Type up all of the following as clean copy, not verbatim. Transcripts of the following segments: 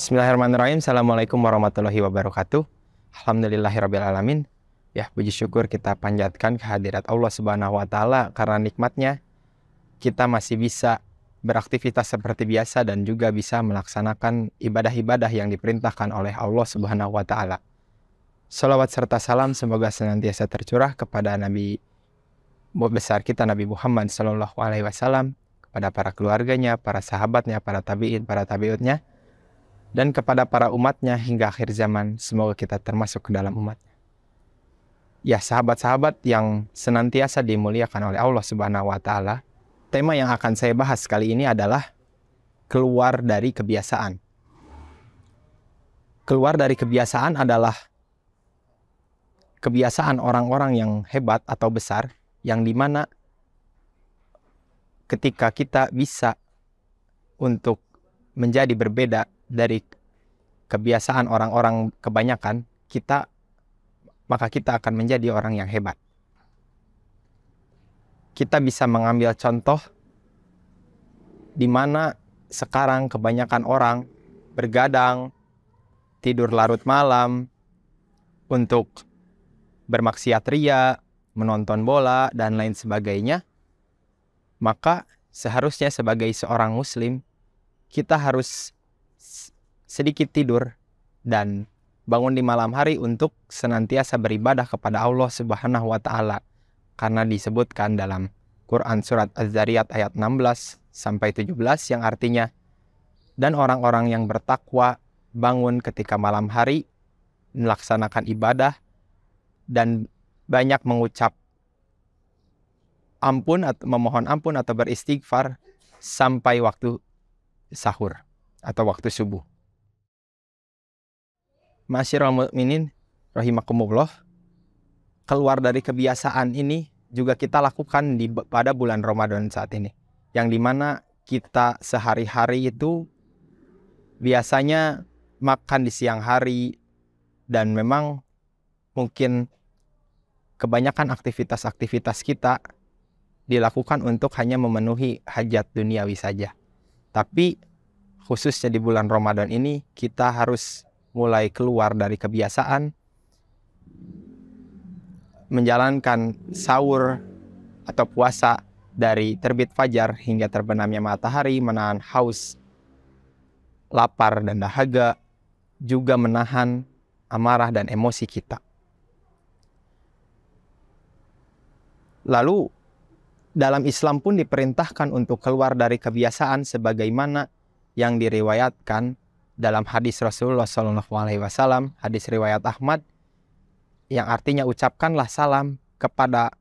Bismillahirrahmanirrahim. Assalamualaikum warahmatullahi wabarakatuh. Alhamdulillahirrabbilalamin. Ya, puji syukur kita panjatkan kehadirat Allah Subhanahu wa Ta'ala karena nikmatnya kita masih bisa beraktivitas seperti biasa dan juga bisa melaksanakan ibadah-ibadah yang diperintahkan oleh Allah Subhanahu wa Ta'ala. Salawat serta salam semoga senantiasa tercurah kepada Nabi besar kita Nabi Muhammad Sallallahu Alaihi Wasallam, kepada para keluarganya, para sahabatnya, para tabi'in, para tabi'utnya, dan kepada para umatnya hingga akhir zaman. Semoga kita termasuk ke dalam umatnya. Ya, sahabat-sahabat yang senantiasa dimuliakan oleh Allah Subhanahu wa Ta'ala, tema yang akan saya bahas kali ini adalah keluar dari kebiasaan. Keluar dari kebiasaan adalah kebiasaan orang-orang yang hebat atau besar, yang dimana ketika kita bisa untuk menjadi berbeda dari kebiasaan orang-orang kebanyakan, maka kita akan menjadi orang yang hebat. Kita bisa mengambil contoh di mana sekarang kebanyakan orang bergadang, tidur larut malam untuk bermaksiat ria, menonton bola, dan lain sebagainya. Maka seharusnya sebagai seorang muslim, kita harus sedikit tidur dan bangun di malam hari untuk senantiasa beribadah kepada Allah Subhanahu wa Ta'ala. Karena disebutkan dalam Quran surat Az-Zariyat ayat 16 sampai 17 yang artinya, dan orang-orang yang bertakwa bangun ketika malam hari melaksanakan ibadah dan banyak mengucap ampun atau memohon ampun atau beristighfar sampai waktu sahur atau waktu subuh. Ma'asyiral mu'minin rahimakumullah, keluar dari kebiasaan ini juga kita lakukan pada bulan Ramadan saat ini, yang dimana kita sehari-hari itu biasanya makan di siang hari, dan memang mungkin kebanyakan aktivitas-aktivitas kita dilakukan untuk hanya memenuhi hajat duniawi saja. Tapi khususnya di bulan Ramadan ini kita harus mulai keluar dari kebiasaan menjalankan sahur atau puasa dari terbit fajar hingga terbenamnya matahari, menahan haus, lapar, dan dahaga, juga menahan amarah dan emosi kita. Lalu dalam Islam pun diperintahkan untuk keluar dari kebiasaan sebagaimana yang diriwayatkan dalam hadis Rasulullah SAW, hadis riwayat Ahmad, yang artinya ucapkanlah salam kepada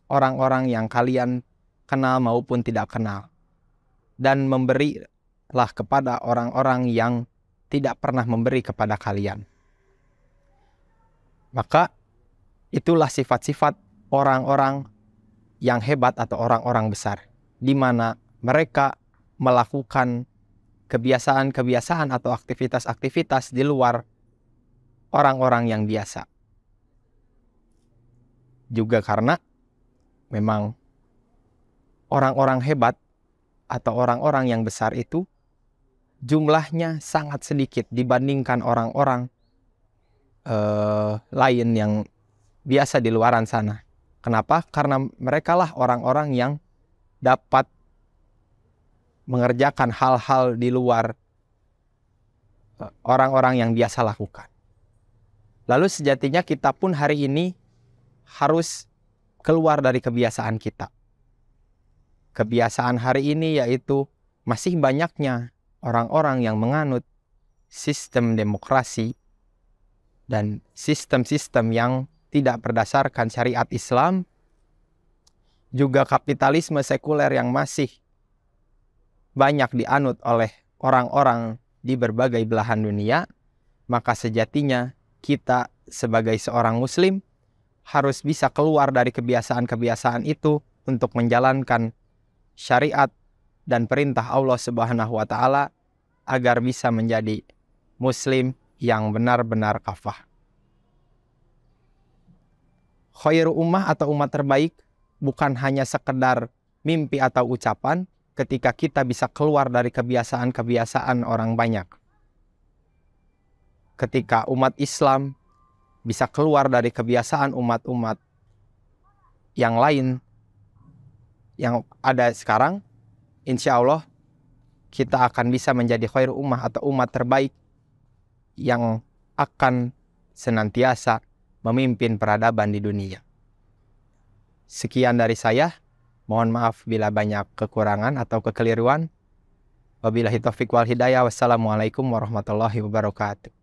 orang-orang yang kalian kenal maupun tidak kenal, dan memberilah kepada orang-orang yang tidak pernah memberi kepada kalian. Maka itulah sifat-sifat orang-orang yang hebat atau orang-orang besar, di mana mereka melakukan kebiasaan-kebiasaan atau aktivitas-aktivitas di luar orang-orang yang biasa. Juga karena memang orang-orang hebat atau orang-orang yang besar itu jumlahnya sangat sedikit dibandingkan orang-orang lain yang biasa di luaran sana. Kenapa? Karena merekalah orang-orang yang dapat mengerjakan hal-hal di luar orang-orang yang biasa lakukan. Lalu sejatinya kita pun hari ini harus keluar dari kebiasaan kita. Kebiasaan hari ini yaitu masih banyaknya orang-orang yang menganut sistem demokrasi dan sistem-sistem yang tidak berdasarkan syariat Islam, juga kapitalisme sekuler yang masih banyak dianut oleh orang-orang di berbagai belahan dunia. Maka sejatinya kita sebagai seorang muslim harus bisa keluar dari kebiasaan-kebiasaan itu untuk menjalankan syariat dan perintah Allah Subhanahu wa Ta'ala agar bisa menjadi muslim yang benar-benar kafah. Khairu ummah atau umat terbaik bukan hanya sekedar mimpi atau ucapan ketika kita bisa keluar dari kebiasaan-kebiasaan orang banyak. ketika umat Islam bisa keluar dari kebiasaan umat-umat yang lain yang ada sekarang, insya Allah kita akan bisa menjadi khair ummah atau umat terbaik yang akan senantiasa memimpin peradaban di dunia. Sekian dari saya. Mohon maaf bila banyak kekurangan atau kekeliruan. Wabillahi taufiq wal hidayah. Wassalamualaikum warahmatullahi wabarakatuh.